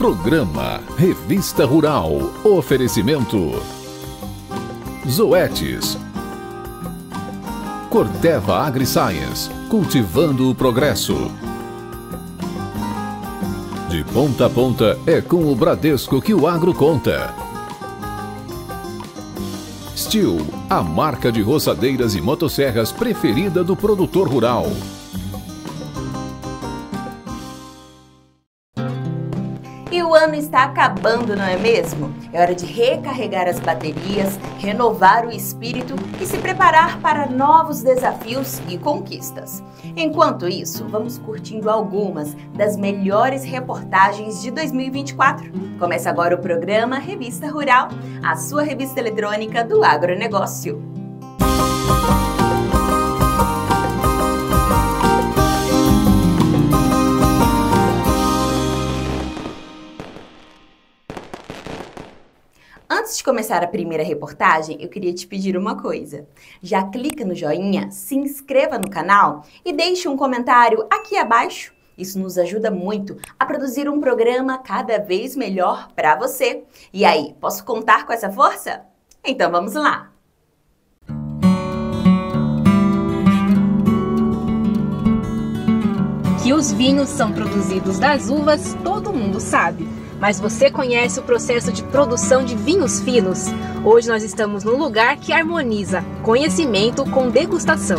Programa Revista Rural. Oferecimento Zoetis. Corteva AgriScience, cultivando o progresso. De ponta a ponta é com o Bradesco que o agro conta. Steel, a marca de roçadeiras e motosserras preferida do produtor rural. E o ano está acabando, não é mesmo? É hora de recarregar as baterias, renovar o espírito e se preparar para novos desafios e conquistas. Enquanto isso, vamos curtindo algumas das melhores reportagens de 2024. Começa agora o programa Revista Rural, a sua revista eletrônica do agronegócio. Antes de começar a primeira reportagem, eu queria te pedir uma coisa. Já clica no joinha, se inscreva no canal e deixe um comentário aqui abaixo. Isso nos ajuda muito a produzir um programa cada vez melhor para você. E aí, posso contar com essa força? Então vamos lá! Que os vinhos são produzidos das uvas, todo mundo sabe. Mas você conhece o processo de produção de vinhos finos? Hoje nós estamos num lugar que harmoniza conhecimento com degustação.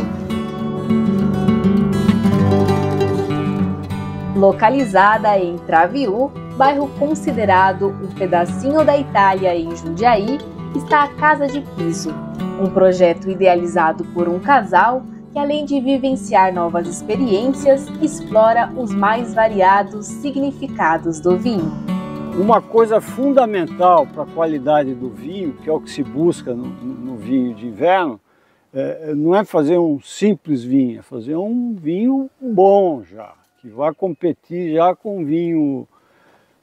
Localizada em Traviú, bairro considerado um pedacinho da Itália em Jundiaí, está a Casa de Piso, um projeto idealizado por um casal que, além de vivenciar novas experiências, explora os mais variados significados do vinho. Uma coisa fundamental para a qualidade do vinho, que é o que se busca no vinho de inverno, não é fazer um simples vinho, é fazer um vinho bom já, que vai competir já com vinho,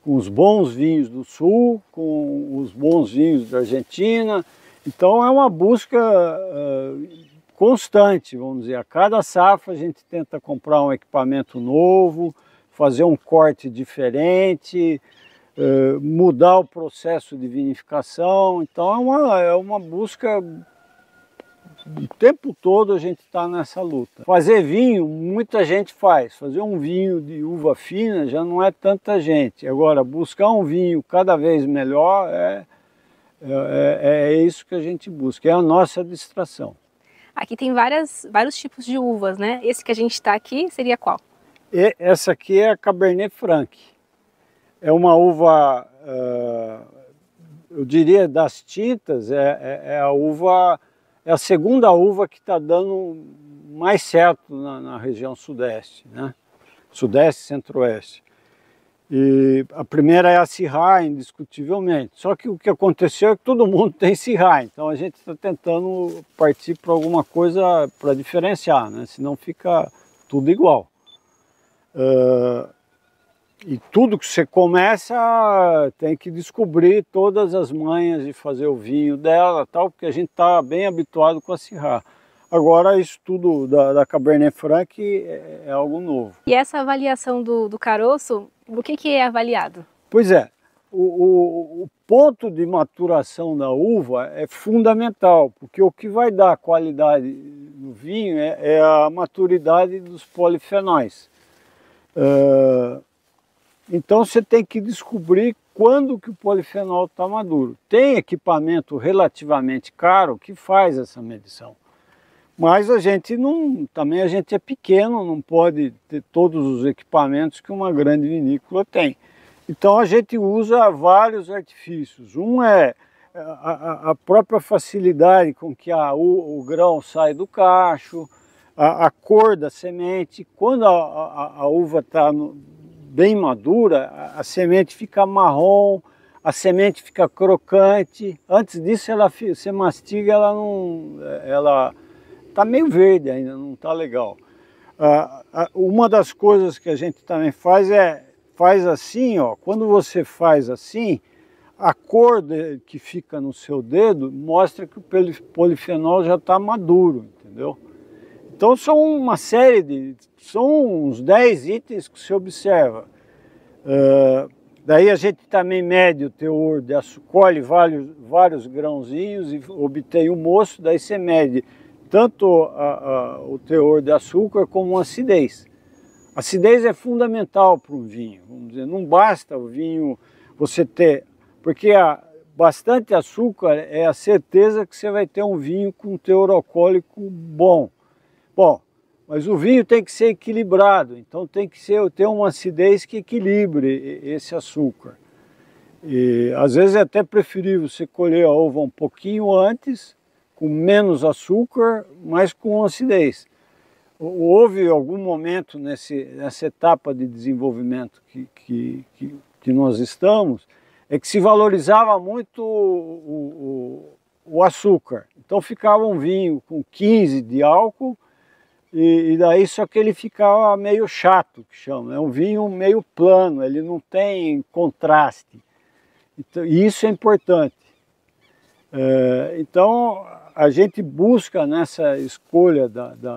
com os bons vinhos do sul, com os bons vinhos da Argentina. Então é uma busca constante, vamos dizer. A cada safra a gente tenta comprar um equipamento novo, fazer um corte diferente, mudar o processo de vinificação. Então é uma busca, o tempo todo a gente está nessa luta. Fazer vinho, muita gente faz. Fazer um vinho de uva fina já não é tanta gente. Agora, buscar um vinho cada vez melhor é isso que a gente busca, é a nossa distração. Aqui tem vários tipos de uvas, né? Esse que a gente está aqui seria qual? Essa aqui é a Cabernet Franc. É uma uva, eu diria, das tintas, é a segunda uva que está dando mais certo na região sudeste, né? Sudeste e centro-oeste. E a primeira é a Syrah, indiscutivelmente. Só que o que aconteceu é que todo mundo tem Syrah, então a gente está tentando partir para alguma coisa para diferenciar, né? Senão fica tudo igual. E tudo que você começa tem que descobrir todas as manhas de fazer o vinho dela, tal, porque a gente está bem habituado com a Syrah. Agora isso tudo da Cabernet Franc é algo novo. E essa avaliação do caroço, o que é avaliado? Pois é, o ponto de maturação da uva é fundamental, porque o que vai dar qualidade no vinho é a maturidade dos polifenóis. Então você tem que descobrir quando que o polifenol está maduro. Tem equipamento relativamente caro que faz essa medição. Mas também a gente é pequeno, não pode ter todos os equipamentos que uma grande vinícola tem. Então a gente usa vários artifícios. Um é a própria facilidade com que o grão sai do cacho, a cor da semente. Quando a uva está bem madura, a semente fica marrom, a semente fica crocante. Antes disso, você mastiga, ela está meio verde ainda, não está legal. Uma das coisas que a gente também faz assim, ó, quando você faz assim, a cor que fica no seu dedo mostra que o polifenol já está maduro, entendeu? Então são são uns 10 itens que se observa. Daí a gente também mede o teor de açúcar, colhe vários grãozinhos e obtém o moço, daí você mede tanto o teor de açúcar como a acidez. A acidez é fundamental para um vinho, vamos dizer, não basta o vinho você ter, porque bastante açúcar é a certeza que você vai ter um vinho com teor alcoólico bom. Bom, mas o vinho tem que ser equilibrado, então tem que ter uma acidez que equilibre esse açúcar. E às vezes é até preferível você colher a uva um pouquinho antes, com menos açúcar, mas com acidez. Houve algum momento nessa etapa de desenvolvimento que nós estamos, é que se valorizava muito o açúcar. Então ficava um vinho com 15 de álcool, e daí só que ele ficava meio chato, que chama. É um vinho meio plano, ele não tem contraste. Então, e isso é importante. Então a gente busca nessa escolha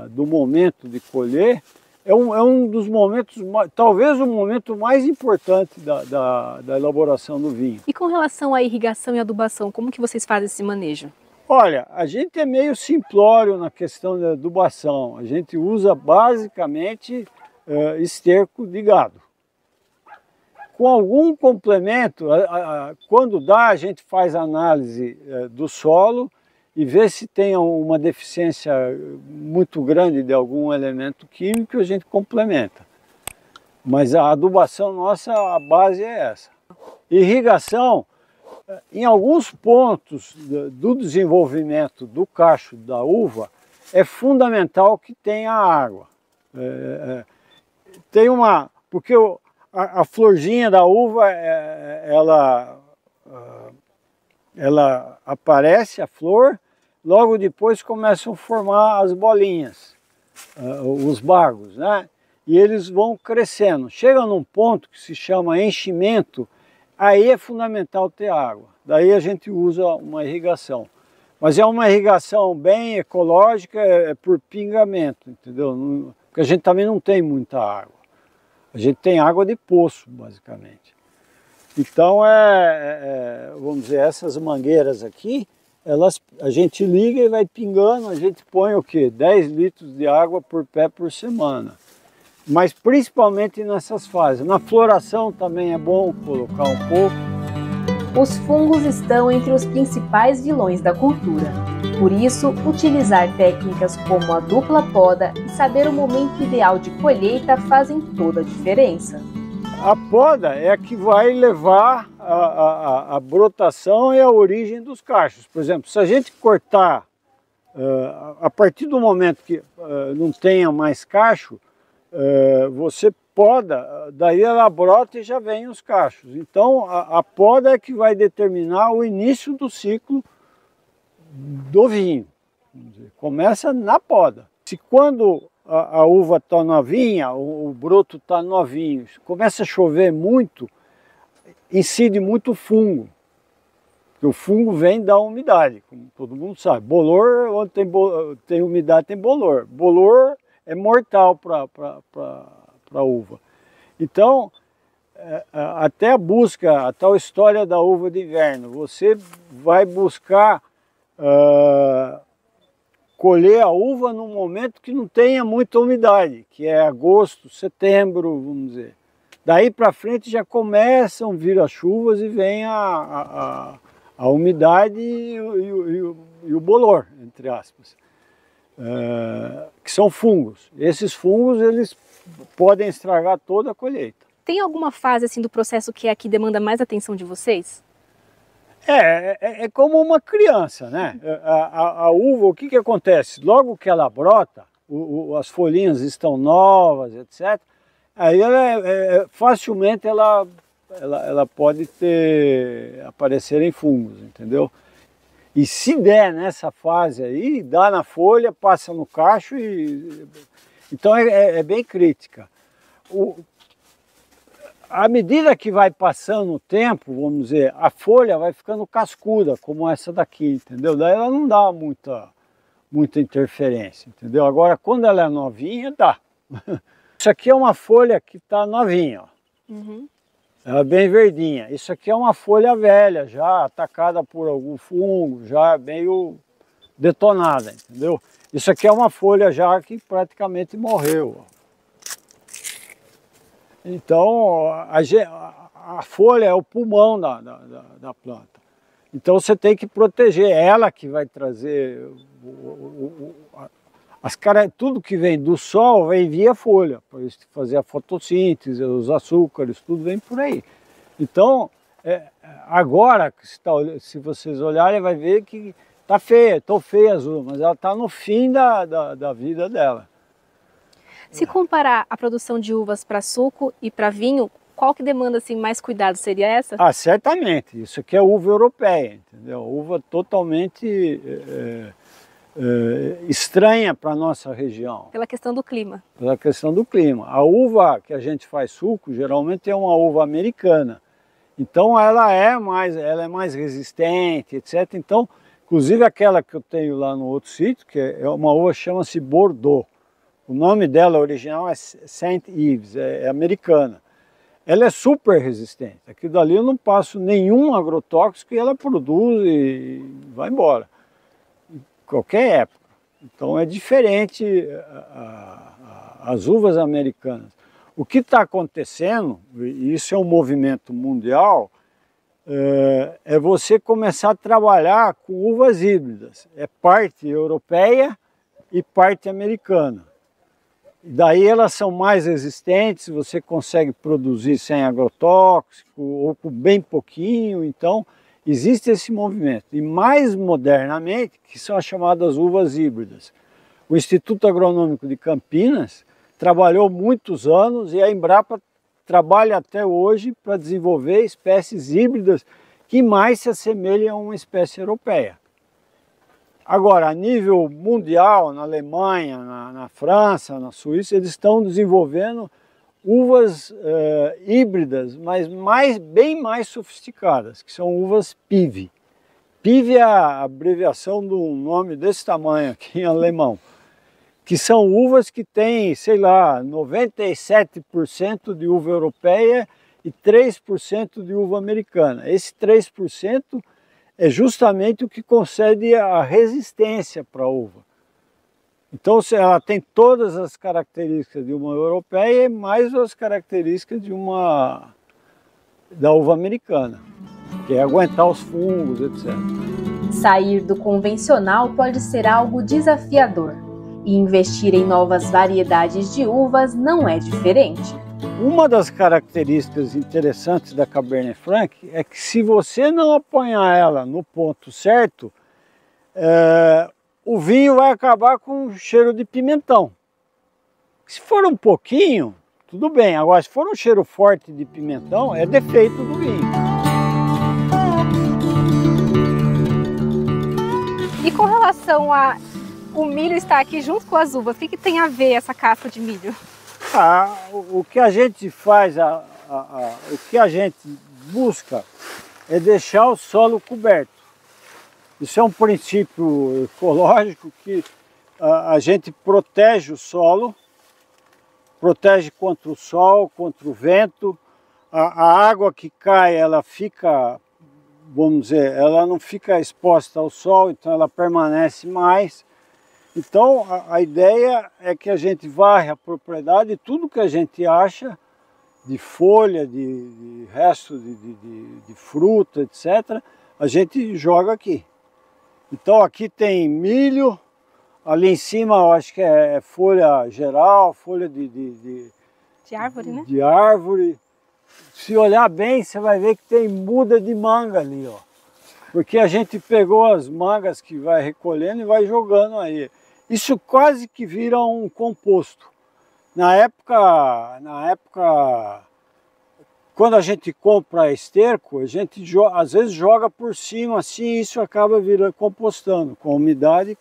do momento de colher, é um dos momentos, talvez o momento mais importante da elaboração do vinho. E com relação à irrigação e adubação, como que vocês fazem esse manejo? Olha, a gente é meio simplório na questão da adubação. A gente usa basicamente esterco de gado. Com algum complemento, quando dá, a gente faz análise do solo e vê se tem uma deficiência muito grande de algum elemento químico, a gente complementa. Mas a adubação nossa, a base é essa. Irrigação, em alguns pontos do desenvolvimento do cacho da uva, é fundamental que tenha água. Porque a florzinha da uva, ela aparece, a flor, logo depois começam a formar as bolinhas, os bagos, né? E eles vão crescendo. Chega num ponto que se chama enchimento, aí é fundamental ter água. Daí a gente usa uma irrigação. Mas é uma irrigação bem ecológica, é por pingamento, entendeu? Porque a gente também não tem muita água. A gente tem água de poço, basicamente. Então, vamos dizer, essas mangueiras aqui, a gente liga e vai pingando, a gente põe o quê? 10 litros de água por pé por semana. Mas principalmente nessas fases. Na floração também é bom colocar um pouco. Os fungos estão entre os principais vilões da cultura. Por isso, utilizar técnicas como a dupla poda e saber o momento ideal de colheita fazem toda a diferença. A poda é a que vai levar a brotação e a origem dos cachos. Por exemplo, se a gente cortar, a partir do momento que não tenha mais cacho, você poda, daí ela brota e já vem os cachos. Então a poda é que vai determinar o início do ciclo do vinho. Começa na poda. Se quando a uva está novinha, o broto está novinho, começa a chover muito, incide muito fungo. Porque o fungo vem da umidade, como todo mundo sabe. Bolor, onde tem umidade, tem bolor. Bolor é mortal para a uva. Então, até a busca, a tal história da uva de inverno, você vai buscar colher a uva num momento que não tenha muita umidade, que é agosto, setembro, vamos dizer. Daí para frente já começam a vir as chuvas e vem a umidade e o bolor, entre aspas, que são fungos. Esses fungos, eles podem estragar toda a colheita. Tem alguma fase assim do processo que é a que demanda mais atenção de vocês? É como uma criança, né? A uva, o que acontece? Logo que ela brota, as folhinhas estão novas, etc. Aí facilmente ela pode aparecer em fungos, entendeu? E se der nessa fase aí, dá na folha, passa no cacho e... Então é bem crítica. À medida que vai passando o tempo, vamos dizer, a folha vai ficando cascuda, como essa daqui, entendeu? Daí ela não dá muita interferência, entendeu? Agora, quando ela é novinha, dá. Isso aqui é uma folha que está novinha, ó. Uhum. Ela é bem verdinha. Isso aqui é uma folha velha, já atacada por algum fungo, já meio detonada, entendeu? Isso aqui é uma folha já que praticamente morreu. Então, a folha é o pulmão da planta. Então você tem que proteger, ela que vai trazer tudo que vem do sol vem via folha, para fazer a fotossíntese, os açúcares, tudo vem por aí. Então, agora, se vocês olharem, vai ver que está feia, estão feias as uvas, mas ela está no fim da vida dela. Se comparar a produção de uvas para suco e para vinho, qual que demanda assim, mais cuidado? Seria essa? Ah, certamente. Isso aqui é uva europeia, entendeu? Uva totalmente estranha para a nossa região. Pela questão do clima. Pela questão do clima. A uva que a gente faz suco, geralmente é uma uva americana. Então ela é mais resistente, etc. Então, inclusive aquela que eu tenho lá no outro sítio, que é uma uva que chama-se Bordeaux. O nome dela original é St. Ives, é americana. Ela é super resistente. Aquilo dali eu não passo nenhum agrotóxico e ela produz e vai embora. Em qualquer época. Então é diferente as uvas americanas. O que está acontecendo, e isso é um movimento mundial, é você começar a trabalhar com uvas híbridas. É parte europeia e parte americana. Daí elas são mais resistentes, você consegue produzir sem agrotóxico ou com bem pouquinho, então existe esse movimento. E mais modernamente, que são as chamadas uvas híbridas. O Instituto Agronômico de Campinas trabalhou muitos anos e a Embrapa trabalha até hoje para desenvolver espécies híbridas que mais se assemelham a uma espécie europeia. Agora, a nível mundial, na Alemanha, na França, na Suíça, eles estão desenvolvendo uvas híbridas, mas bem mais sofisticadas, que são uvas PIV. PIV é a abreviação de um nome desse tamanho aqui em alemão, que são uvas que têm, sei lá, 97% de uva europeia e 3% de uva americana. Esse 3% é justamente o que concede a resistência para a uva. Então ela tem todas as características de uma europeia, mais as características da uva americana, que é aguentar os fungos, etc. Sair do convencional pode ser algo desafiador, e investir em novas variedades de uvas não é diferente. Uma das características interessantes da Cabernet Franc é que se você não apanhar ela no ponto certo, o vinho vai acabar com cheiro de pimentão. Se for um pouquinho, tudo bem. Agora, se for um cheiro forte de pimentão, é defeito do vinho. E com relação o milho estar aqui junto com as uvas, o que tem a ver essa casca de milho? O que a gente faz, o que a gente busca é deixar o solo coberto. Isso é um princípio ecológico que a gente protege o solo, protege contra o sol, contra o vento. A água que cai, ela fica, vamos dizer, ela não fica exposta ao sol, então ela permanece mais. Então, a ideia é que a gente varre a propriedade e tudo que a gente acha de folha, de resto de fruta, etc., a gente joga aqui. Então, aqui tem milho, ali em cima eu acho que é folha geral, folha de árvore, né? De árvore. Se olhar bem, você vai ver que tem muda de manga ali, ó. Porque a gente pegou as mangas que vai recolhendo e vai jogando aí. Isso quase que vira um composto. Na época, quando a gente compra esterco, a gente às vezes joga por cima assim, e isso acaba virando compostando com umidade.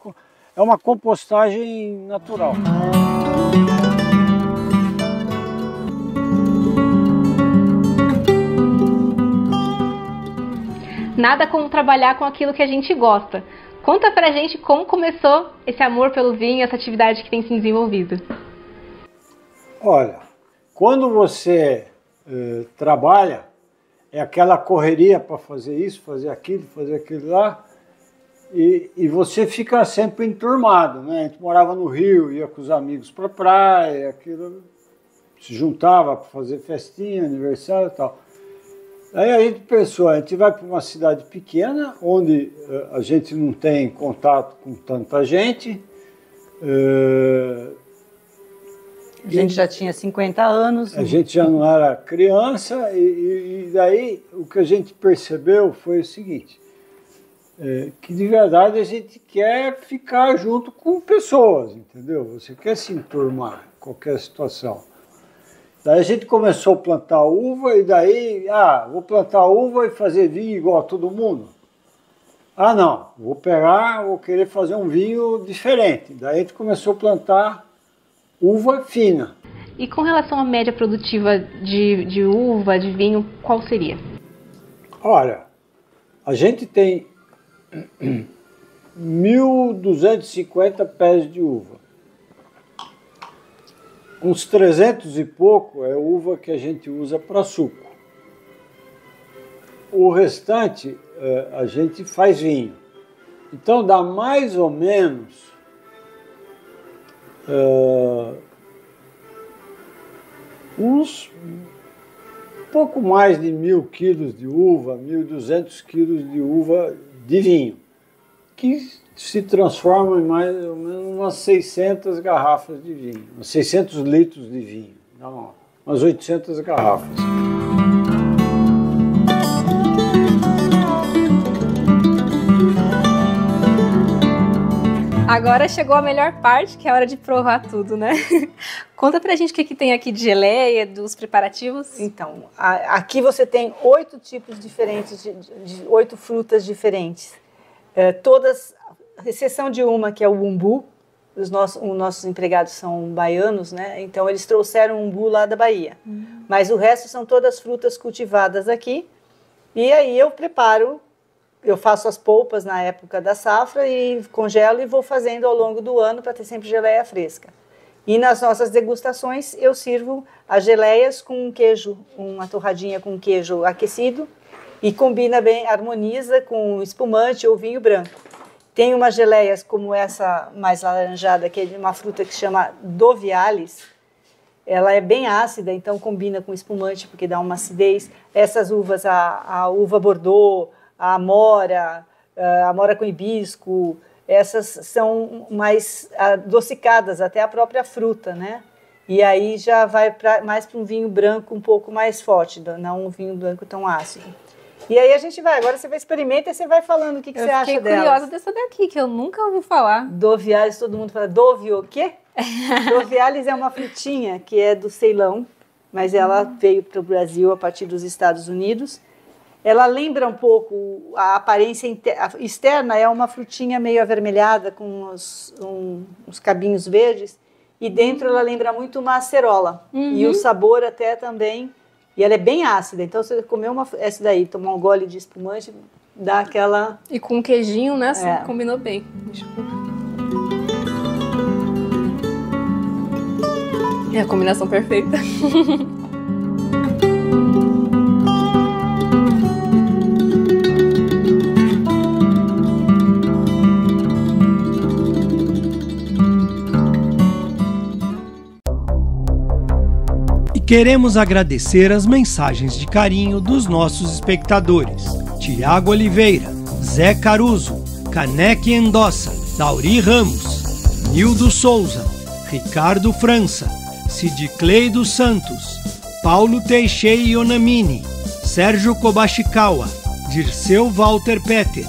É uma compostagem natural. Nada como trabalhar com aquilo que a gente gosta. Conta pra gente como começou esse amor pelo vinho, essa atividade que tem se desenvolvido. Olha, quando você trabalha, é aquela correria para fazer isso, fazer aquilo lá, e você fica sempre enturmado, né? A gente morava no Rio, ia com os amigos para a praia, aquilo, se juntava para fazer festinha, aniversário e tal. Aí a gente pensou, a gente vai para uma cidade pequena, onde a gente não tem contato com tanta gente. A gente já tinha 50 anos. A gente já não era criança, e daí o que a gente percebeu foi o seguinte, que de verdade a gente quer ficar junto com pessoas, entendeu? Você quer se enturmar em qualquer situação. Daí a gente começou a plantar uva, e daí, vou plantar uva e fazer vinho igual a todo mundo? Não, vou querer fazer um vinho diferente. Daí a gente começou a plantar uva fina. E com relação à média produtiva de uva, de vinho, qual seria? Olha, a gente tem 1.250 pés de uva. Uns 300 e pouco é uva que a gente usa para suco. O restante a gente faz vinho. Então dá mais ou menos uns pouco mais de 1.000 quilos de uva, 1.200 quilos de uva de vinho, que se transforma em mais ou menos umas 600 garrafas de vinho, uns 600 litros de vinho, não, umas 800 garrafas. Agora chegou a melhor parte, que é a hora de provar tudo, né? Conta pra gente o que tem aqui de geleia, dos preparativos. Então, aqui você tem 8 tipos diferentes, de 8 frutas diferentes. Todas, exceção de uma, que é o umbu. Os nossos empregados são baianos, né? Então eles trouxeram umbu lá da Bahia. Mas o resto são todas frutas cultivadas aqui. E aí eu faço as polpas na época da safra e congelo e vou fazendo ao longo do ano para ter sempre geleia fresca. E nas nossas degustações eu sirvo as geleias com queijo, uma torradinha com queijo aquecido, e combina bem, harmoniza com espumante ou vinho branco. Tem umas geleias como essa mais laranjada, que é de uma fruta que se chama Dovialis. Ela é bem ácida, então combina com espumante porque dá uma acidez. Essas uvas, a uva Bordeaux, a amora com hibisco, essas são mais adocicadas, até a própria fruta, né? E aí já vai mais para um vinho branco um pouco mais forte, não um vinho branco tão ácido. E aí a gente vai, agora você vai experimentar e você vai falando o que você acha dela. Eu fiquei curiosa dessa daqui, que eu nunca ouvi falar. Dovialis, todo mundo fala, o quê? Dovialis é uma frutinha que é do Ceilão, mas ela veio para o Brasil a partir dos Estados Unidos. Ela lembra um pouco, a aparência externa é uma frutinha meio avermelhada com uns cabinhos verdes, e dentro ela lembra muito uma acerola. E o sabor até também, e ela é bem ácida, então você comer essa daí, tomar um gole de espumante, dá aquela... E com um queijinho, né, combinou bem. É a combinação perfeita. Queremos agradecer as mensagens de carinho dos nossos espectadores: Tiago Oliveira, Zé Caruso, Caneque Endossa, Lauri Ramos, Nildo Souza, Ricardo França, Sidiclei dos Santos, Paulo Teixeira Ionamini, Sérgio Kobashikawa, Dirceu Walter Peter,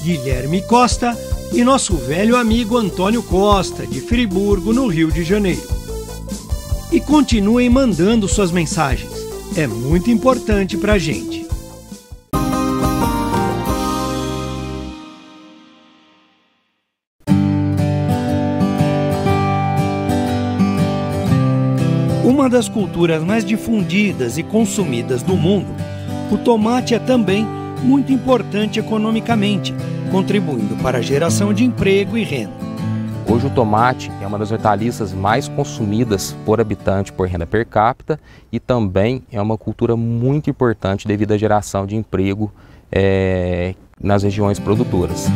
Guilherme Costa e nosso velho amigo Antônio Costa, de Friburgo, no Rio de Janeiro. E continuem mandando suas mensagens, é muito importante para a gente. Uma das culturas mais difundidas e consumidas do mundo, o tomate é também muito importante economicamente, contribuindo para a geração de emprego e renda. Hoje o tomate é uma das hortaliças mais consumidas por habitante por renda per capita e também é uma cultura muito importante devido à geração de emprego nas regiões produtoras.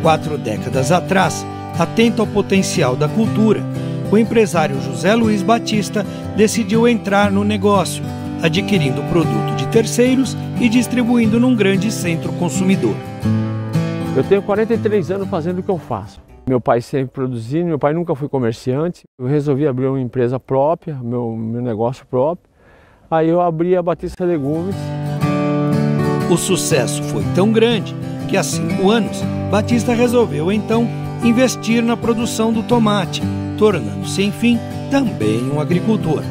4 décadas atrás, atento ao potencial da cultura, o empresário José Luiz Batista decidiu entrar no negócio, adquirindo o produto de terceiros e distribuindo num grande centro consumidor. Eu tenho 43 anos fazendo o que eu faço. Meu pai sempre produzindo, meu pai nunca foi comerciante. Eu resolvi abrir uma empresa própria, meu negócio próprio. Aí eu abri a Batista Legumes. O sucesso foi tão grande que há 5 anos, Batista resolveu então investir na produção do tomate, tornando-se, enfim, também um agricultor.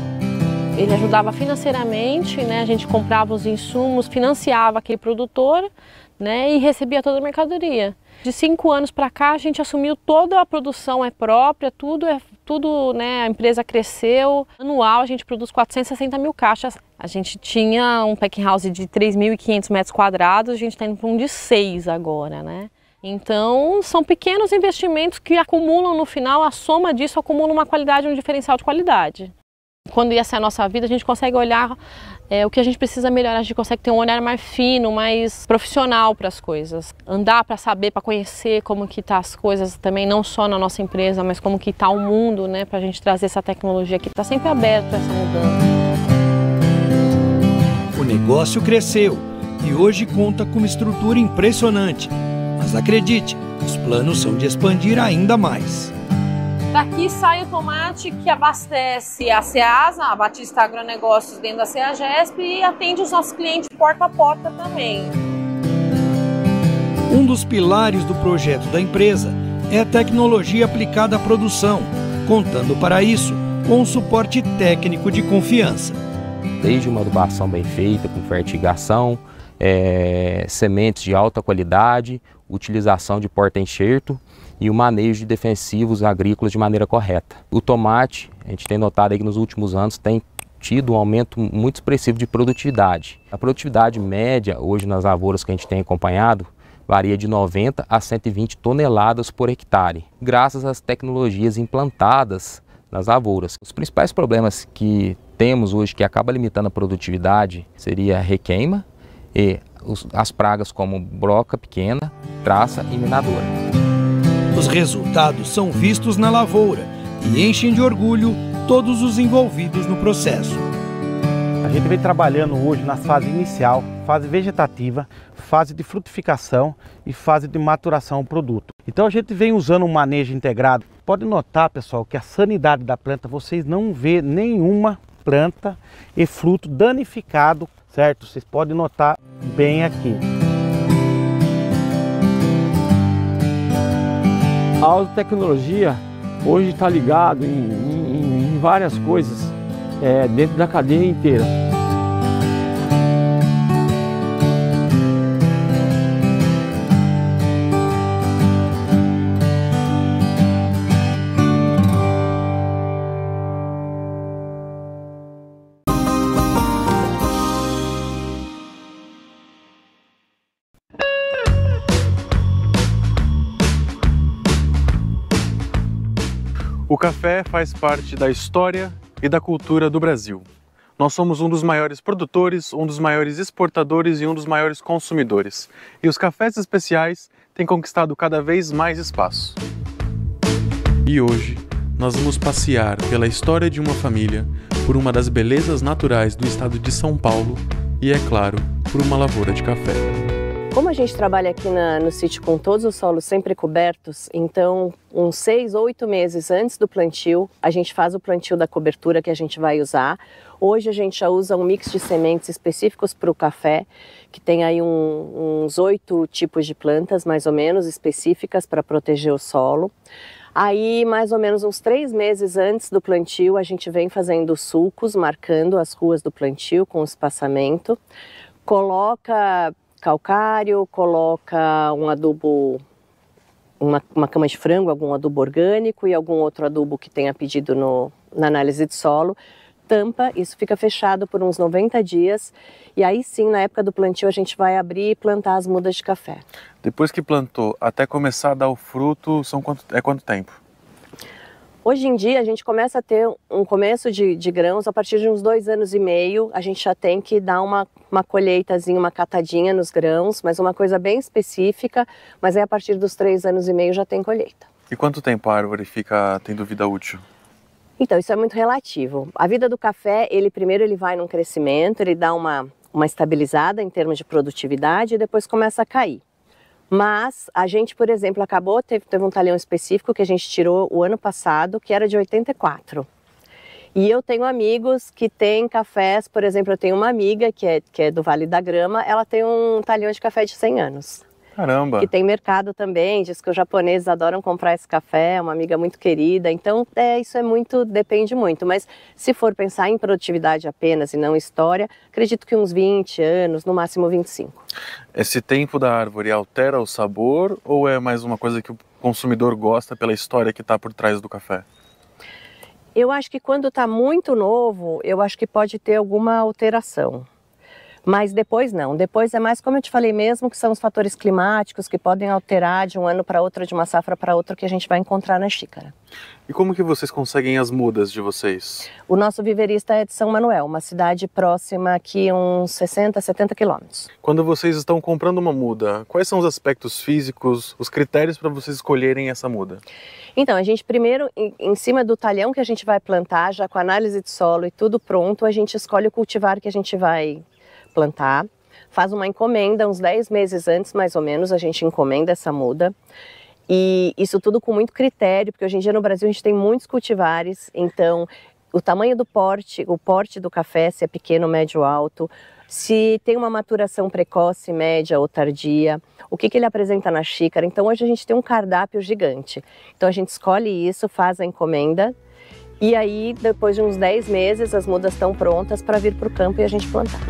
Ele ajudava financeiramente, né? A gente comprava os insumos, financiava aquele produtor, né? E recebia toda a mercadoria. De 5 anos para cá, a gente assumiu toda a produção própria, tudo, né? A empresa cresceu. Anual, a gente produz 460 mil caixas. A gente tinha um packing house de 3.500 metros quadrados, a gente está indo para um de 6 agora, né? Então, são pequenos investimentos que acumulam no final, a soma disso acumula uma qualidade, um diferencial de qualidade. Quando ia ser a nossa vida, a gente consegue olhar o que a gente precisa melhorar, a gente consegue ter um olhar mais fino, mais profissional para as coisas. Andar para saber, para conhecer como que tá as coisas também, não só na nossa empresa, mas como que está o mundo, né, para a gente trazer essa tecnologia que está sempre aberto a essa mudança. O negócio cresceu e hoje conta com uma estrutura impressionante. Mas acredite, os planos são de expandir ainda mais. Daqui sai o tomate que abastece a Ceasa, a Batista Agronegócios dentro da CEAGESP e atende os nossos clientes porta a porta também. Um dos pilares do projeto da empresa é a tecnologia aplicada à produção, contando para isso com um suporte técnico de confiança. Desde uma adubação bem feita, com fertigação, sementes de alta qualidade, utilização de porta-enxerto e o manejo de defensivos agrícolas de maneira correta. O tomate, a gente tem notado aí que nos últimos anos tem tido um aumento muito expressivo de produtividade. A produtividade média hoje nas lavouras que a gente tem acompanhado varia de 90 a 120 toneladas por hectare, graças às tecnologias implantadas nas lavouras. Os principais problemas que temos hoje que acaba limitando a produtividade seria a requeima e as pragas como broca pequena, traça e minadora. Os resultados são vistos na lavoura e enchem de orgulho todos os envolvidos no processo. A gente vem trabalhando hoje na fase inicial, fase vegetativa, fase de frutificação e fase de maturação do produto. Então a gente vem usando um manejo integrado. Pode notar, pessoal, que a sanidade da planta, vocês não vê nenhuma planta e fruto danificado, certo? Vocês podem notar bem aqui. A agrotecnologia hoje está ligado em várias coisas dentro da cadeia inteira. O café faz parte da história e da cultura do Brasil. Nós somos um dos maiores produtores, um dos maiores exportadores e um dos maiores consumidores. E os cafés especiais têm conquistado cada vez mais espaço. E hoje, nós vamos passear pela história de uma família, por uma das belezas naturais do estado de São Paulo e, é claro, por uma lavoura de café. Como a gente trabalha aqui no sítio com todos os solos sempre cobertos, então uns 6 ou 8 meses antes do plantio, a gente faz o plantio da cobertura que a gente vai usar. Hoje a gente já usa um mix de sementes específicos para o café, que tem aí uns 8 tipos de plantas, mais ou menos, específicas para proteger o solo. Aí, mais ou menos uns 3 meses antes do plantio, a gente vem fazendo sulcos, marcando as ruas do plantio com o espaçamento. Coloca calcário, coloca um adubo, uma cama de frango, algum adubo orgânico e algum outro adubo que tenha pedido na análise de solo. tampa, isso fica fechado por uns 90 dias. E aí sim, na época do plantio, a gente vai abrir e plantar as mudas de café. Depois que plantou, até começar a dar o fruto, quanto tempo? Hoje em dia, a gente começa a ter um começo de grãos a partir de uns 2 anos e meio. A gente já tem que dar uma colheitazinha, uma catadinha nos grãos, mas uma coisa bem específica. Mas aí, a partir dos 3 anos e meio, já tem colheita. E quanto tempo a árvore fica tendo vida útil? Então, isso é muito relativo. A vida do café, primeiro ele vai num crescimento, ele dá uma estabilizada em termos de produtividade e depois começa a cair. Mas a gente, por exemplo, teve um talhão específico que a gente tirou o ano passado, que era de 84. E eu tenho amigos que têm cafés, por exemplo, eu tenho uma amiga que é do Vale da Grama, ela tem um talhão de café de 100 anos. Caramba! Que tem mercado também, diz que os japoneses adoram comprar esse café, é uma amiga muito querida. Então, isso depende muito. Mas se for pensar em produtividade apenas e não história, acredito que uns 20 anos, no máximo 25. Esse tempo da árvore altera o sabor ou é mais uma coisa que o consumidor gosta pela história que está por trás do café? Eu acho que quando está muito novo, eu acho que pode ter alguma alteração. Mas depois não, depois é mais como eu te falei mesmo, que são os fatores climáticos que podem alterar de um ano para outro, de uma safra para outra, que a gente vai encontrar na xícara. E como que vocês conseguem as mudas de vocês? O nosso viverista é de São Manuel, uma cidade próxima aqui, uns 60, 70 quilômetros. Quando vocês estão comprando uma muda, quais são os aspectos físicos, os critérios para vocês escolherem essa muda? Então, a gente primeiro, em cima do talhão que a gente vai plantar, já com análise de solo e tudo pronto, a gente escolhe o cultivar que a gente vai plantar, faz uma encomenda, uns 10 meses antes mais ou menos, a gente encomenda essa muda. E isso tudo com muito critério, porque hoje em dia no Brasil a gente tem muitos cultivares, então o tamanho do porte, o porte do café, se é pequeno, médio, alto, se tem uma maturação precoce, média ou tardia, o que ele apresenta na xícara. Então hoje a gente tem um cardápio gigante. Então a gente escolhe isso, faz a encomenda e aí depois de uns 10 meses as mudas estão prontas para vir para o campo e a gente plantar.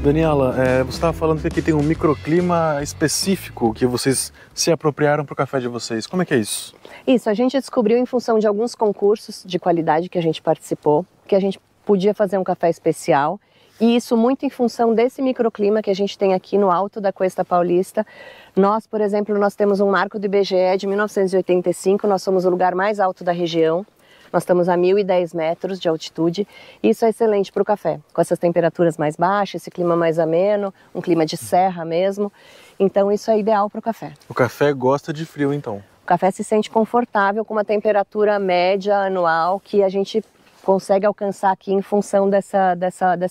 Daniela, você estava falando que aqui tem um microclima específico que vocês se apropriaram para o café de vocês. Como é que é isso? Isso, a gente descobriu em função de alguns concursos de qualidade que a gente participou, que a gente podia fazer um café especial. E isso muito em função desse microclima que a gente tem aqui no alto da Cuesta Paulista. Nós, por exemplo, nós temos um marco do IBGE de 1985, nós somos o lugar mais alto da região. Nós estamos a 1.010 metros de altitude e isso é excelente para o café, com essas temperaturas mais baixas, esse clima mais ameno, um clima de serra mesmo, então isso é ideal para o café. O café gosta de frio então? O café se sente confortável com uma temperatura média anual que a gente consegue alcançar aqui em função dessa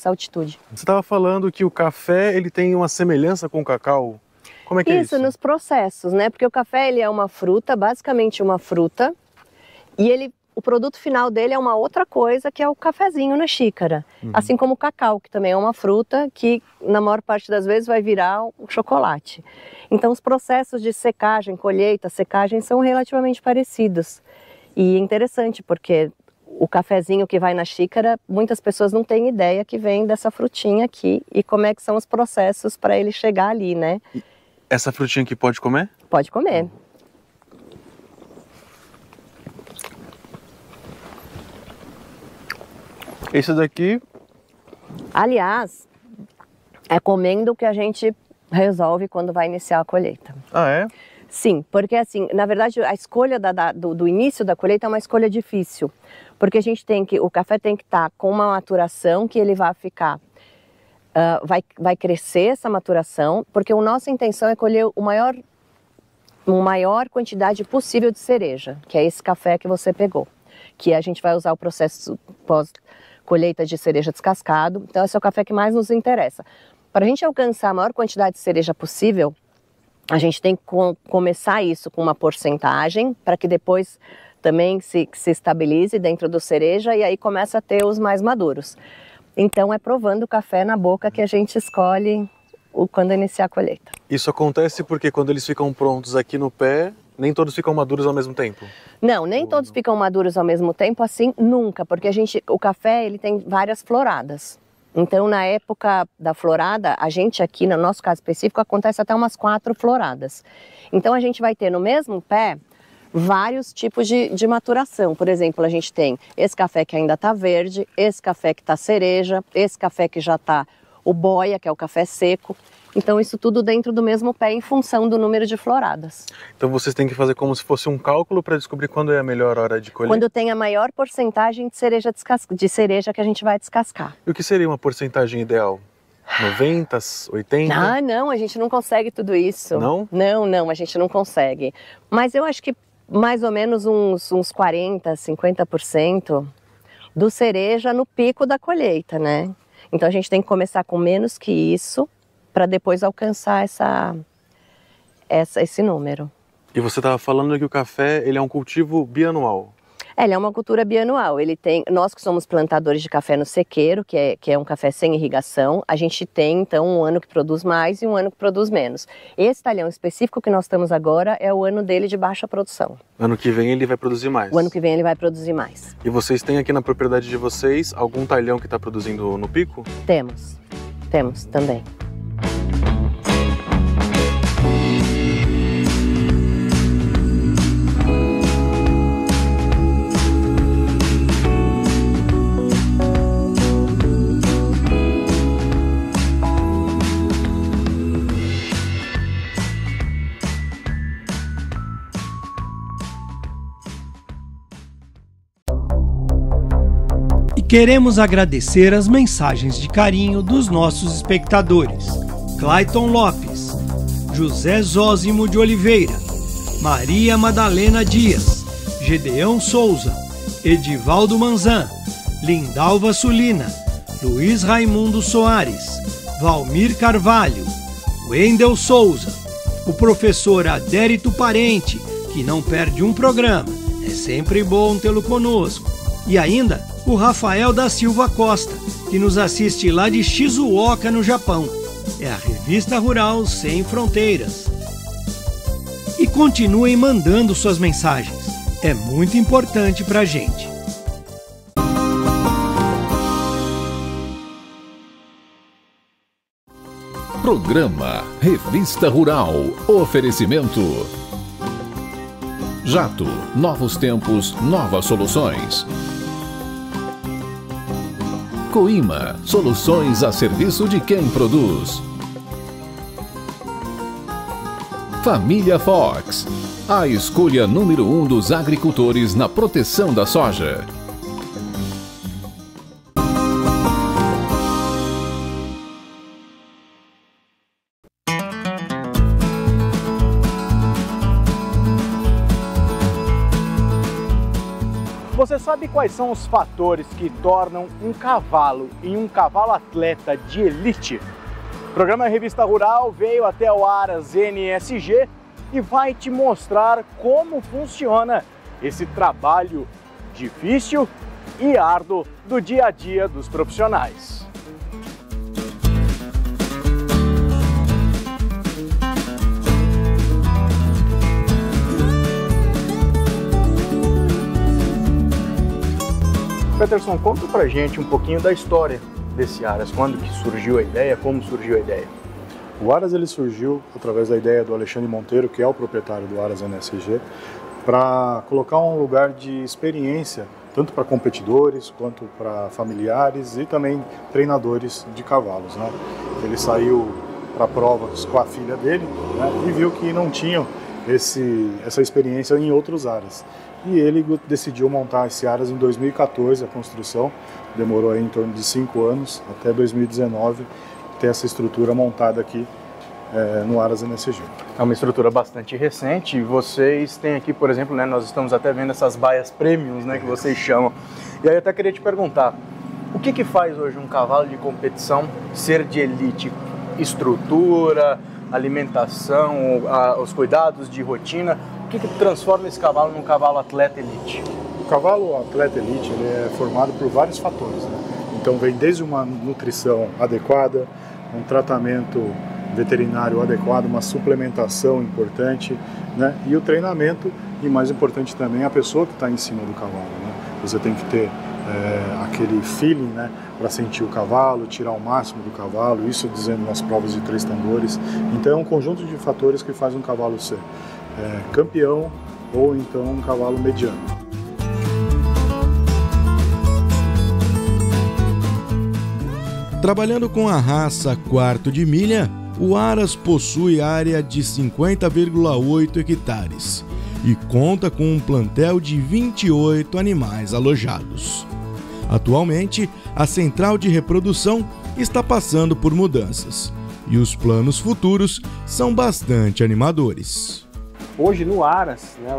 altitude. Você estava falando que o café ele tem uma semelhança com o cacau? Como é que é isso? Isso, nos processos, né? Porque o café ele é uma fruta, basicamente uma fruta, e o produto final dele é uma outra coisa, que é o cafezinho na xícara. Assim como o cacau, que também é uma fruta que, na maior parte das vezes, vai virar o chocolate. Então, os processos de secagem, colheita, secagem são relativamente parecidos. E é interessante, porque o cafezinho que vai na xícara, muitas pessoas não têm ideia que vem dessa frutinha aqui e como é que são os processos para ele chegar ali, né? E essa frutinha aqui pode comer? Pode comer. Esse daqui... Aliás, é comendo que a gente resolve quando vai iniciar a colheita. Ah, é? Sim, porque assim, na verdade, a escolha do início da colheita é uma escolha difícil. Porque o café tem que estar com uma maturação que ele vai ficar... vai crescer essa maturação, porque a nossa intenção é colher uma maior quantidade possível de cereja, que é esse café que você pegou. Que a gente vai usar o processo pós-colheita de cereja descascado. Então esse é o café que mais nos interessa. Para a gente alcançar a maior quantidade de cereja possível, a gente tem que começar isso com uma porcentagem, para que depois também se estabilize dentro do cereja e aí começa a ter os mais maduros. Então é provando o café na boca que a gente escolhe quando iniciar a colheita. Isso acontece porque quando eles ficam prontos aqui no pé, nem todos ficam maduros ao mesmo tempo? Não, nem todos ficam maduros ao mesmo tempo, assim, nunca, porque o café ele tem várias floradas. Então, na época da florada, a gente aqui, no nosso caso específico, acontece até umas 4 floradas. Então, a gente vai ter no mesmo pé vários tipos de maturação. Por exemplo, a gente tem esse café que ainda está verde, esse café que está cereja, esse café que já está o boia, que é o café seco. Então isso tudo dentro do mesmo pé em função do número de floradas. Então vocês têm que fazer como se fosse um cálculo para descobrir quando é a melhor hora de colher? Quando tem a maior porcentagem de cereja que a gente vai descascar. E o que seria uma porcentagem ideal? 90, 80? Ah, não, a gente não consegue tudo isso. Não? Não, a gente não consegue. Mas eu acho que mais ou menos uns 40, 50% do cereja no pico da colheita, né? Então a gente tem que começar com menos que isso para depois alcançar esse número. E você estava falando que o café ele é um cultivo bianual. Ele é uma cultura bianual. Nós que somos plantadores de café no sequeiro, que é um café sem irrigação, a gente tem então um ano que produz mais e um ano que produz menos. Esse talhão específico que nós estamos agora é o ano dele de baixa produção. Ano que vem ele vai produzir mais? O ano que vem ele vai produzir mais. E vocês têm aqui na propriedade de vocês algum talhão que está produzindo no pico? Temos também. Queremos agradecer as mensagens de carinho dos nossos espectadores: Clayton Lopes, José Zósimo de Oliveira, Maria Madalena Dias, Gedeão Souza, Edivaldo Manzan, Lindalva Sulina, Luiz Raimundo Soares, Valmir Carvalho, Wendel Souza, o professor Adérito Parente, que não perde um programa, é sempre bom tê-lo conosco, e ainda o Rafael da Silva Costa, que nos assiste lá de Shizuoka, no Japão. É a Revista Rural Sem Fronteiras. E continuem mandando suas mensagens. É muito importante pra gente. Programa Revista Rural. Oferecimento Jato. Novos tempos, novas soluções. Coima, soluções a serviço de quem produz. Família Fox, a escolha número 1 dos agricultores na proteção da soja. Você sabe quais são os fatores que tornam um cavalo em um cavalo atleta de elite? O programa Revista Rural veio até o Aras NSG e vai te mostrar como funciona esse trabalho difícil e árduo do dia a dia dos profissionais. Peterson, conta pra gente um pouquinho da história desse Aras, quando que surgiu a ideia, como surgiu a ideia? O Aras ele surgiu através da ideia do Alexandre Monteiro, que é o proprietário do Aras NSG, para colocar um lugar de experiência, tanto para competidores, quanto para familiares e também treinadores de cavalos, né? Ele saiu para provas com a filha dele, né, e viu que não tinham essa experiência em outros Aras. E ele decidiu montar esse Aras em 2014, a construção, demorou aí em torno de 5 anos, até 2019, ter essa estrutura montada aqui no Aras NSG. É uma estrutura bastante recente. Vocês têm aqui, por exemplo, né, nós estamos até vendo essas baias premiums, né, que vocês chamam. E aí eu até queria te perguntar, o que faz hoje um cavalo de competição ser de elite? Estrutura, alimentação, os cuidados de rotina? O que transforma esse cavalo num cavalo atleta elite? O cavalo atleta elite ele é formado por vários fatores, né? Então vem desde uma nutrição adequada, um tratamento veterinário adequado, uma suplementação importante, né? E o treinamento, e mais importante também, a pessoa que está em cima do cavalo, né? Você tem que ter aquele feeling, né, para sentir o cavalo, tirar o máximo do cavalo, isso dizendo nas provas de 3 tambores. Então é um conjunto de fatores que faz um cavalo ser campeão, ou então um cavalo mediano. Trabalhando com a raça quarto de milha, o Aras possui área de 50,8 hectares e conta com um plantel de 28 animais alojados. Atualmente, a central de reprodução está passando por mudanças e os planos futuros são bastante animadores. Hoje no Aras, né,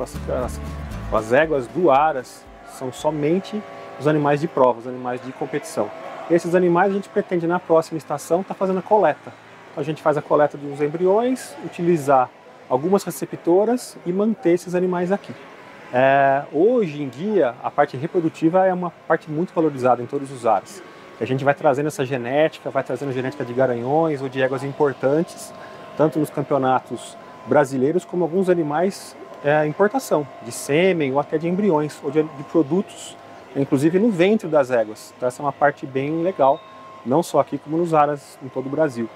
as éguas do Aras são somente os animais de prova, os animais de competição. Esses animais a gente pretende na próxima estação estar fazendo a coleta. Então a gente faz a coleta dos embriões, utilizar algumas receptoras e manter esses animais aqui. Hoje em dia a parte reprodutiva é uma parte muito valorizada em todos os Aras. A gente vai trazendo essa genética, vai trazendo genética de garanhões ou de éguas importantes, tanto nos campeonatos brasileiros como alguns animais importação, de sêmen ou até de embriões ou de produtos, inclusive no ventre das éguas. Então essa é uma parte bem legal, não só aqui como nos Aras em todo o Brasil.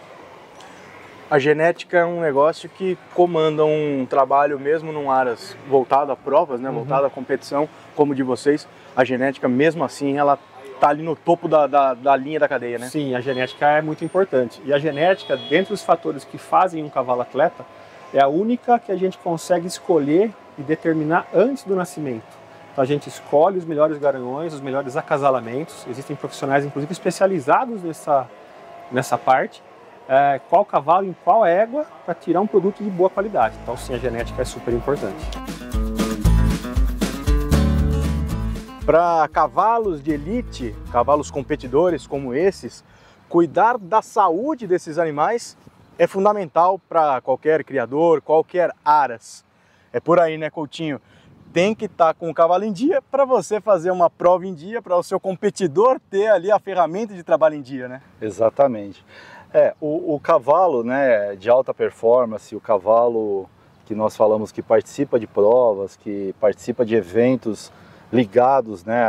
A genética é um negócio que comanda um trabalho mesmo num Aras voltado a provas, né, voltado à competição, como o de vocês. A genética, mesmo assim, ela está ali no topo da linha da cadeia, né? Sim, a genética é muito importante. E a genética, dentre os fatores que fazem um cavalo atleta, é a única que a gente consegue escolher e determinar antes do nascimento. Então a gente escolhe os melhores garanhões, os melhores acasalamentos. Existem profissionais, inclusive, especializados nessa parte. Qual cavalo, em qual égua, para tirar um produto de boa qualidade. Então sim, a genética é super importante. Para cavalos de elite, cavalos competidores como esses, cuidar da saúde desses animais é fundamental para qualquer criador, qualquer Aras. É por aí, né, Coutinho? Tem que estar com o cavalo em dia para você fazer uma prova em dia, para o seu competidor ter ali a ferramenta de trabalho em dia, né? Exatamente. O cavalo, né, de alta performance, o cavalo que nós falamos que participa de provas, que participa de eventos ligados, né,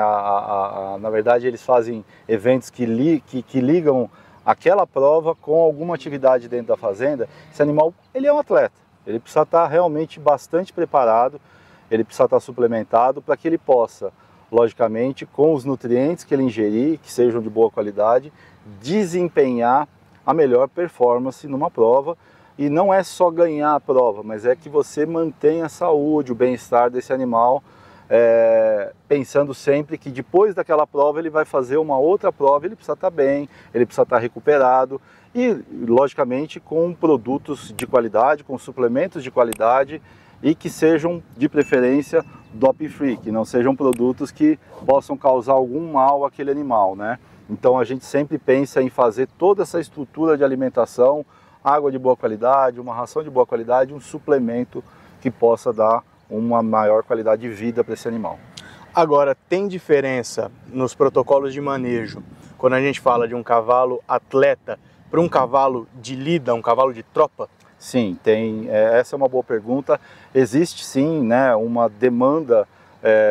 na verdade eles fazem eventos que ligam aquela prova com alguma atividade dentro da fazenda. Esse animal, ele é um atleta, ele precisa estar realmente bastante preparado, ele precisa estar suplementado para que ele possa, logicamente, com os nutrientes que ele ingerir, que sejam de boa qualidade, desempenhar a melhor performance numa prova. E não é só ganhar a prova, mas é que você mantenha a saúde, o bem-estar desse animal, pensando sempre que depois daquela prova ele vai fazer uma outra prova, ele precisa estar bem, ele precisa estar recuperado e, logicamente, com produtos de qualidade, com suplementos de qualidade e que sejam, de preferência, doping-free, que não sejam produtos que possam causar algum mal àquele animal, né? Então a gente sempre pensa em fazer toda essa estrutura de alimentação, água de boa qualidade, uma ração de boa qualidade, um suplemento que possa dar uma maior qualidade de vida para esse animal. Agora, tem diferença nos protocolos de manejo quando a gente fala de um cavalo atleta para um cavalo de lida, um cavalo de tropa? Sim, tem. Essa é uma boa pergunta. Existe sim, né, uma demanda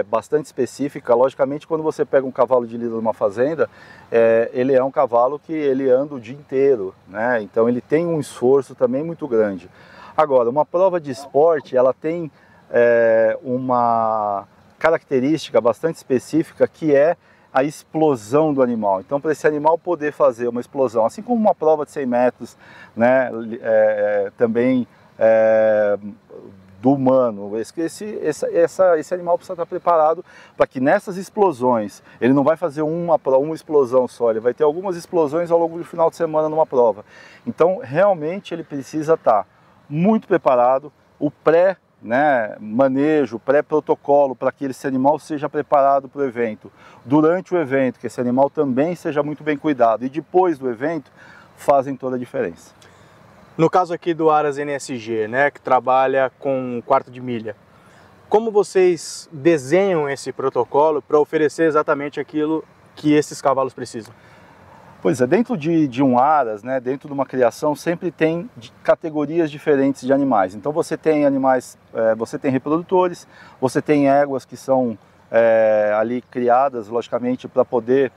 bastante específica. Logicamente, quando você pega um cavalo de lida numa fazenda, ele é um cavalo que ele anda o dia inteiro, né? Então ele tem um esforço também muito grande. Agora, uma prova de esporte, ela tem uma característica bastante específica, que é a explosão do animal. Então, para esse animal poder fazer uma explosão, assim como uma prova de 100 metros, né, também do humano, esse animal precisa estar preparado para que nessas explosões, ele não vai fazer uma explosão só, ele vai ter algumas explosões ao longo do final de semana numa prova. Então, realmente, ele precisa estar muito preparado, o manejo, pré-protocolo, para que esse animal seja preparado para o evento. Durante o evento, que esse animal também seja muito bem cuidado. E depois do evento, fazem toda a diferença. No caso aqui do Aras NSG, né, que trabalha com quarto de milha, como vocês desenham esse protocolo para oferecer exatamente aquilo que esses cavalos precisam? Pois é, dentro de um Aras, né, dentro de uma criação, sempre tem categorias diferentes de animais. Então você tem animais, você tem reprodutores, você tem éguas que são ali criadas, logicamente, para poder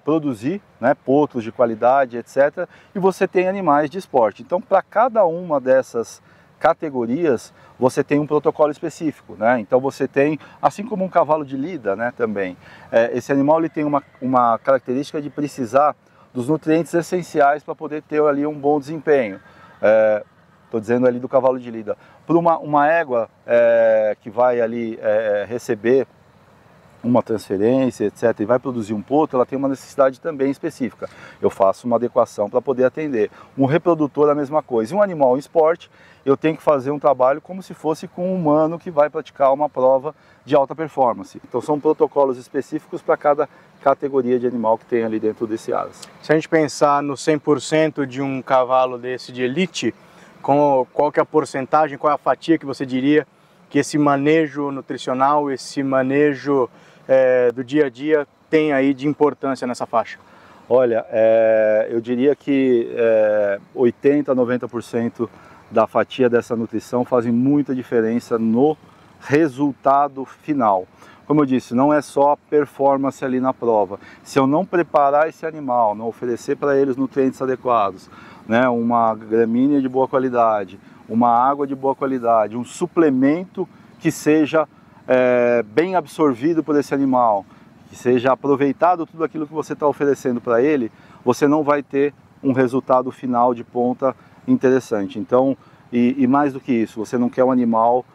produzir, né, potros de qualidade, etc. E você tem animais de esporte. Então, para cada uma dessas categorias, você tem um protocolo específico, né? Então você tem, assim como um cavalo de lida, né, também, esse animal ele tem uma característica de precisar dos nutrientes essenciais para poder ter ali um bom desempenho. Estou dizendo ali do cavalo de lida. Para uma égua que vai ali receber uma transferência, etc., e vai produzir um potro, ela tem uma necessidade também específica. Eu faço uma adequação para poder atender. Um reprodutor, a mesma coisa. E um animal em esporte, eu tenho que fazer um trabalho como se fosse com um humano que vai praticar uma prova de alta performance. Então são protocolos específicos para cada categoria de animal que tem ali dentro desse aras. Se a gente pensar no 100% de um cavalo desse de elite, qual que é a porcentagem, qual é a fatia que você diria que esse manejo nutricional, esse manejo do dia a dia tem aí de importância nessa faixa? Olha, eu diria que 80% a 90% da fatia dessa nutrição fazem muita diferença no resultado final. Como eu disse, não é só performance ali na prova. Se eu não preparar esse animal, não oferecer para eles nutrientes adequados, né, uma gramínea de boa qualidade, uma água de boa qualidade, um suplemento que seja bem absorvido por esse animal, que seja aproveitado tudo aquilo que você está oferecendo para ele, você não vai ter um resultado final de ponta interessante. Então, e mais do que isso, você não quer um animal,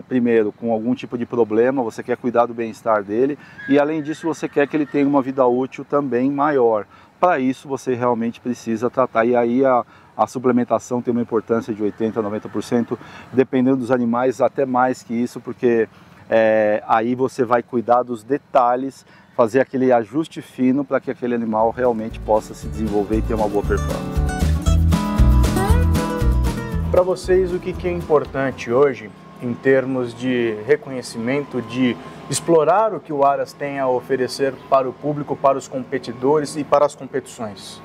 primeiro, com algum tipo de problema, você quer cuidar do bem-estar dele, e além disso você quer que ele tenha uma vida útil também maior. Para isso você realmente precisa tratar, e aí a suplementação tem uma importância de 80% a 90%, dependendo dos animais, até mais que isso, porque aí você vai cuidar dos detalhes, fazer aquele ajuste fino para que aquele animal realmente possa se desenvolver e ter uma boa performance. Para vocês, o que é importante hoje, em termos de reconhecimento, de explorar o que o Aras tem a oferecer para o público, para os competidores e para as competições?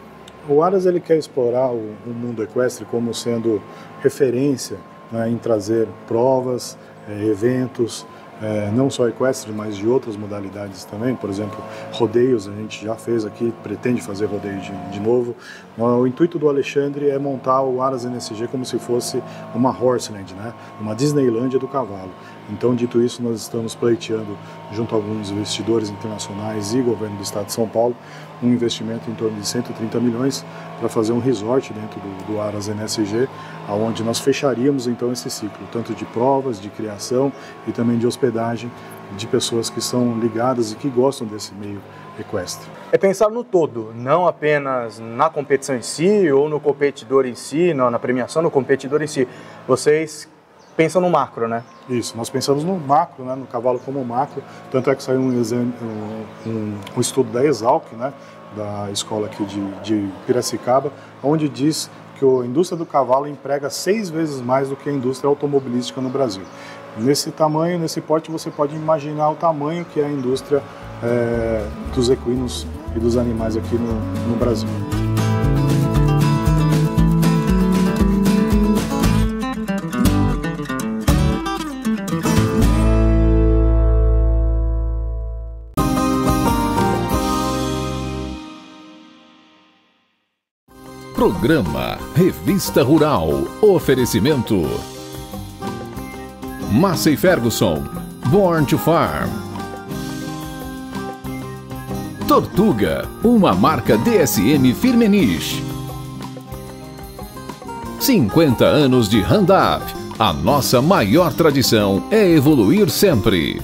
O Aras ele quer explorar o mundo equestre como sendo referência, né, em trazer provas, eventos, não só equestre, mas de outras modalidades também. Por exemplo, rodeios a gente já fez aqui, pretende fazer rodeio de novo. O intuito do Alexandre é montar o Aras NSG como se fosse uma Horseland, né? Uma Disneylândia do cavalo. Então, dito isso, nós estamos pleiteando, junto a alguns investidores internacionais e governo do estado de São Paulo, um investimento em torno de 130 milhões para fazer um resort dentro do Aras NSG, onde nós fecharíamos então esse ciclo, tanto de provas, de criação e também de hospedagem de pessoas que são ligadas e que gostam desse meio equestre. É pensar no todo, não apenas na competição em si ou no competidor em si, não, na premiação do competidor em si. Vocês pensam no macro, né? Isso, nós pensamos no macro, né, no cavalo como macro, tanto é que saiu um estudo da Exalc, né, da escola aqui de Piracicaba, onde diz que a indústria do cavalo emprega 6 vezes mais do que a indústria automobilística no Brasil. Nesse tamanho, nesse porte, você pode imaginar o tamanho que é a indústria dos equinos e dos animais aqui no Brasil. Programa Revista Rural. Oferecimento Massey Ferguson, Born to Farm. Tortuga, uma marca DSM Firmenich. 50 anos de Roundup. A nossa maior tradição é evoluir sempre.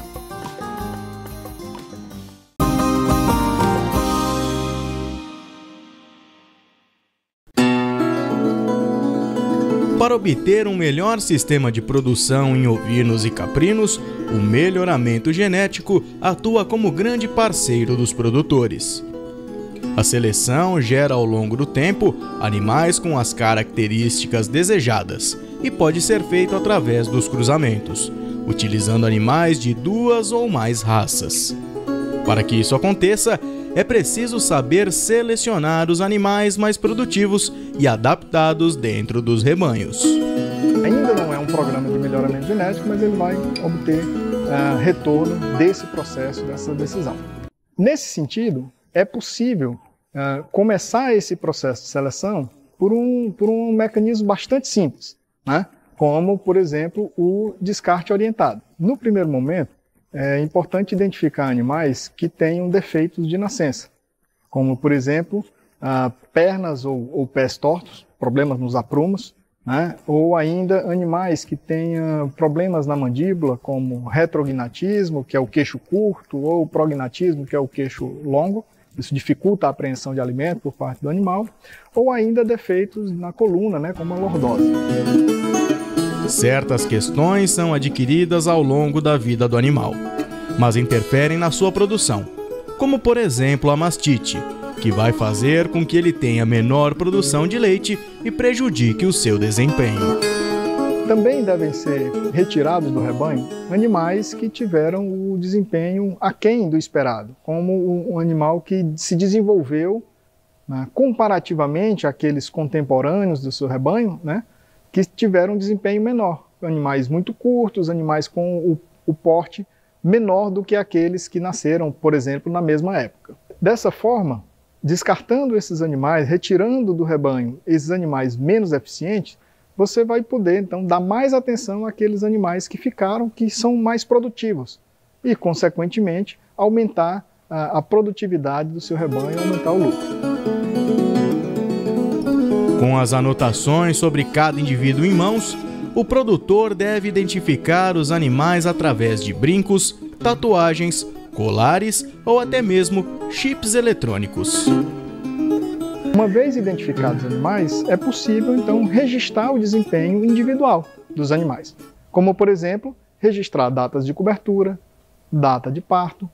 Para obter um melhor sistema de produção em ovinos e caprinos, o melhoramento genético atua como grande parceiro dos produtores. A seleção gera ao longo do tempo animais com as características desejadas e pode ser feito através dos cruzamentos, utilizando animais de 2 ou mais raças. Para que isso aconteça, é preciso saber selecionar os animais mais produtivos e adaptados dentro dos rebanhos. Ainda não é um programa de melhoramento genético, mas ele vai obter retorno desse processo, dessa decisão. Nesse sentido, é possível começar esse processo de seleção por um mecanismo bastante simples, né? como, por exemplo, o descarte orientado. No primeiro momento, é importante identificar animais que tenham defeitos de nascença, como, por exemplo, pernas ou pés tortos, problemas nos aprumos, né? Ou ainda animais que tenham problemas na mandíbula, como retrognatismo, que é o queixo curto, ou prognatismo, que é o queixo longo. Isso dificulta a apreensão de alimento por parte do animal, ou ainda defeitos na coluna, né? Como a lordose. Certas questões são adquiridas ao longo da vida do animal, mas interferem na sua produção, como por exemplo a mastite, que vai fazer com que ele tenha menor produção de leite e prejudique o seu desempenho. Também devem ser retirados do rebanho animais que tiveram o desempenho aquém do esperado, como um animal que se desenvolveu, né, comparativamente àqueles contemporâneos do seu rebanho, né, que tiveram um desempenho menor. Animais muito curtos, animais com o porte menor do que aqueles que nasceram, por exemplo, na mesma época. Dessa forma, descartando esses animais, retirando do rebanho esses animais menos eficientes, você vai poder, então, dar mais atenção àqueles animais que ficaram, que são mais produtivos e, consequentemente, aumentar a produtividade do seu rebanho e aumentar o lucro. Com as anotações sobre cada indivíduo em mãos, o produtor deve identificar os animais através de brincos, tatuagens, colares ou até mesmo chips eletrônicos. Uma vez identificados os animais, é possível então registrar o desempenho individual dos animais, como por exemplo, registrar datas de cobertura, data de parto,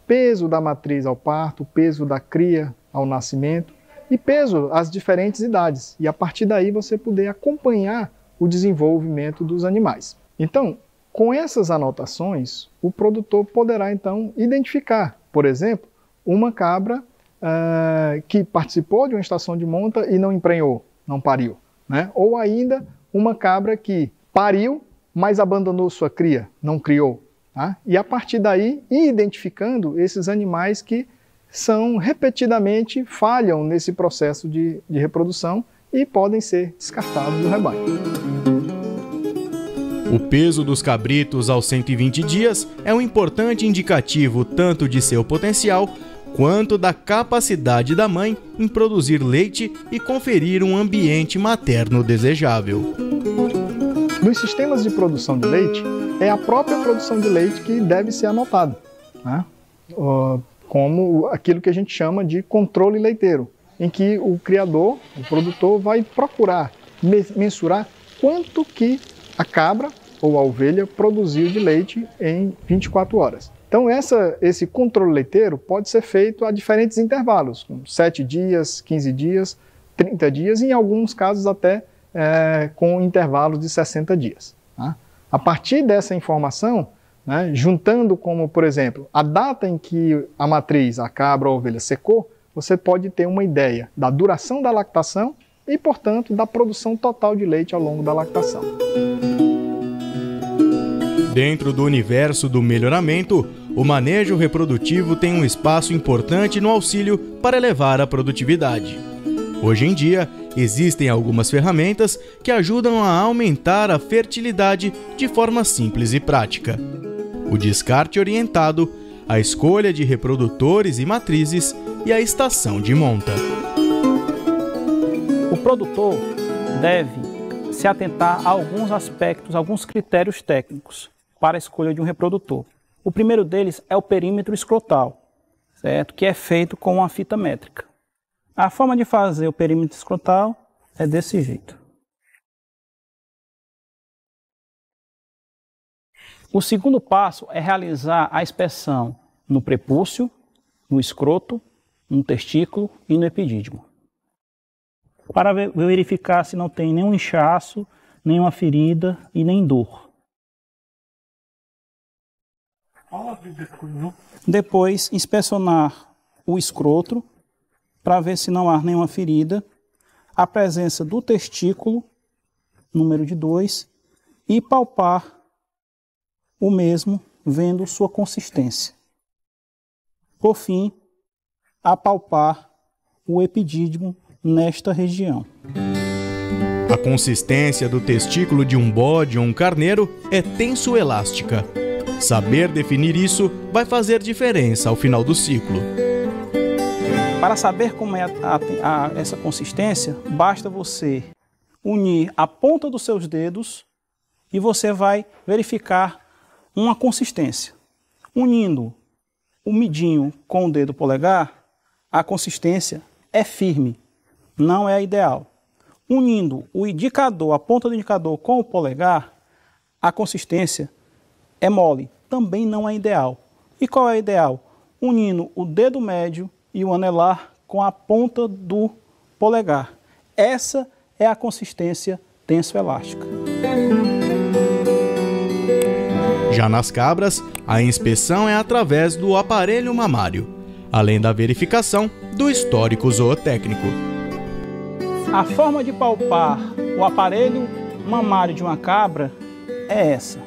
peso da matriz ao parto, peso da cria ao nascimento e peso às diferentes idades, e a partir daí você poder acompanhar o desenvolvimento dos animais. Então, com essas anotações, o produtor poderá então identificar, por exemplo, uma cabra que participou de uma estação de monta e não emprenhou, não pariu, né? Ou ainda uma cabra que pariu, mas abandonou sua cria, não criou. Tá? E a partir daí, ir identificando esses animais que são repetidamente falham nesse processo de reprodução e podem ser descartados do rebanho. O peso dos cabritos aos 120 dias é um importante indicativo tanto de seu potencial quanto da capacidade da mãe em produzir leite e conferir um ambiente materno desejável. Nos sistemas de produção de leite, é a própria produção de leite que deve ser anotada, né? Como aquilo que a gente chama de controle leiteiro, em que o criador, o produtor, vai procurar mensurar quanto que a cabra ou a ovelha produziu de leite em 24 horas. Então esse controle leiteiro pode ser feito a diferentes intervalos, com 7 dias, 15 dias, 30 dias e em alguns casos até com intervalos de 60 dias. Tá? A partir dessa informação, né, juntando como, por exemplo, a data em que a matriz, a cabra ou a ovelha secou, você pode ter uma ideia da duração da lactação e, portanto, da produção total de leite ao longo da lactação. Dentro do universo do melhoramento, o manejo reprodutivo tem um espaço importante no auxílio para elevar a produtividade. Hoje em dia, existem algumas ferramentas que ajudam a aumentar a fertilidade de forma simples e prática. O descarte orientado, a escolha de reprodutores e matrizes e a estação de monta. O produtor deve se atentar a alguns aspectos, alguns critérios técnicos para a escolha de um reprodutor. O primeiro deles é o perímetro escrotal, certo? Que é feito com uma fita métrica. A forma de fazer o perímetro escrotal é desse jeito. O segundo passo é realizar a inspeção no prepúcio, no escroto, no testículo e no epidídimo, para verificar se não tem nenhum inchaço, nenhuma ferida e nem dor. Depois, inspecionar o escroto para ver se não há nenhuma ferida, a presença do testículo, número de 2, e palpar o mesmo, vendo sua consistência. Por fim, apalpar o epidídimo nesta região. A consistência do testículo de um bode ou um carneiro é tenso-elástica. Saber definir isso vai fazer diferença ao final do ciclo. Para saber como é essa consistência, basta você unir a ponta dos seus dedos e você vai verificar uma consistência. Unindo o midinho com o dedo polegar, a consistência é firme, não é a ideal. Unindo o indicador, a ponta do indicador com o polegar, a consistência é mole, também não é ideal. E qual é a ideal? Unindo o dedo médio e o anelar com a ponta do polegar. Essa é a consistência tenso-elástica. Já nas cabras, a inspeção é através do aparelho mamário, além da verificação do histórico zootécnico. A forma de palpar o aparelho mamário de uma cabra é essa.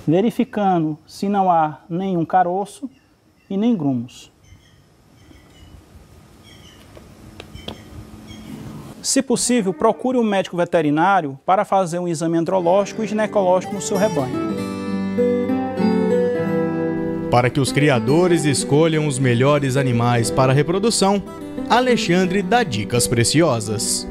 Verificando se não há nenhum caroço e nem grumos. Se possível, procure um médico veterinário para fazer um exame andrológico e ginecológico no seu rebanho. Para que os criadores escolham os melhores animais para a reprodução, Alexandre dá dicas preciosas.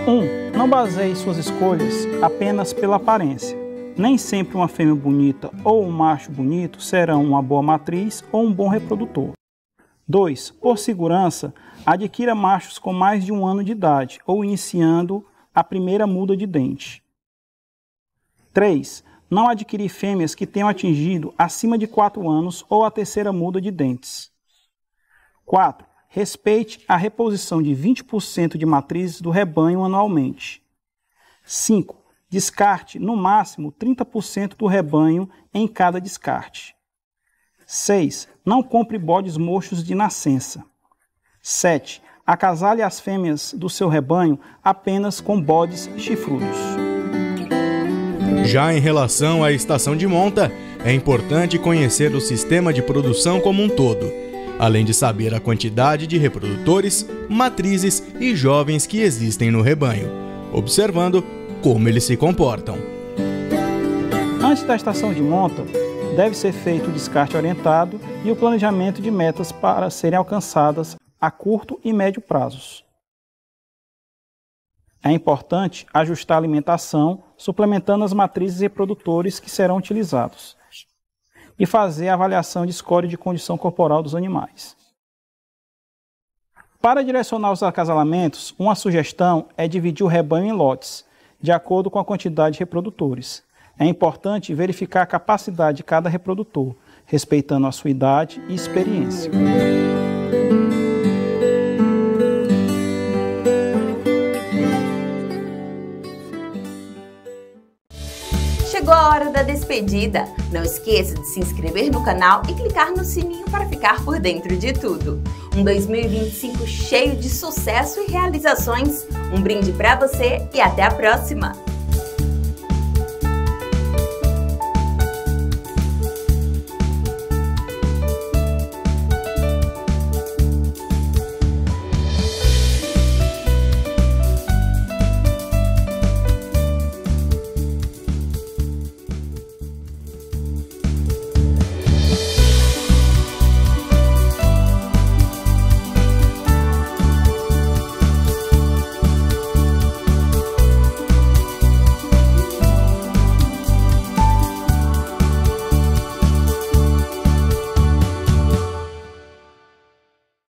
1. Não baseie suas escolhas apenas pela aparência. Nem sempre uma fêmea bonita ou um macho bonito serão uma boa matriz ou um bom reprodutor. 2. Por segurança, adquira machos com mais de 1 ano de idade ou iniciando a primeira muda de dente. 3. Não adquirir fêmeas que tenham atingido acima de 4 anos ou a terceira muda de dentes. 4. Respeite a reposição de 20% de matrizes do rebanho anualmente. 5. Descarte, no máximo, 30% do rebanho em cada descarte. 6. Não compre bodes mochos de nascença. 7. Acasale as fêmeas do seu rebanho apenas com bodes chifrudos. Já em relação à estação de monta, é importante conhecer o sistema de produção como um todo, além de saber a quantidade de reprodutores, matrizes e jovens que existem no rebanho, observando como eles se comportam. Antes da estação de monta, deve ser feito o descarte orientado e o planejamento de metas para serem alcançadas a curto e médio prazos. É importante ajustar a alimentação, suplementando as matrizes e reprodutores que serão utilizados, e fazer a avaliação de score de condição corporal dos animais. Para direcionar os acasalamentos, uma sugestão é dividir o rebanho em lotes, de acordo com a quantidade de reprodutores. É importante verificar a capacidade de cada reprodutor, respeitando a sua idade e experiência. Chegou a hora da despedida. Não esqueça de se inscrever no canal e clicar no sininho para ficar por dentro de tudo. Um 2025 cheio de sucesso e realizações. Um brinde para você e até a próxima!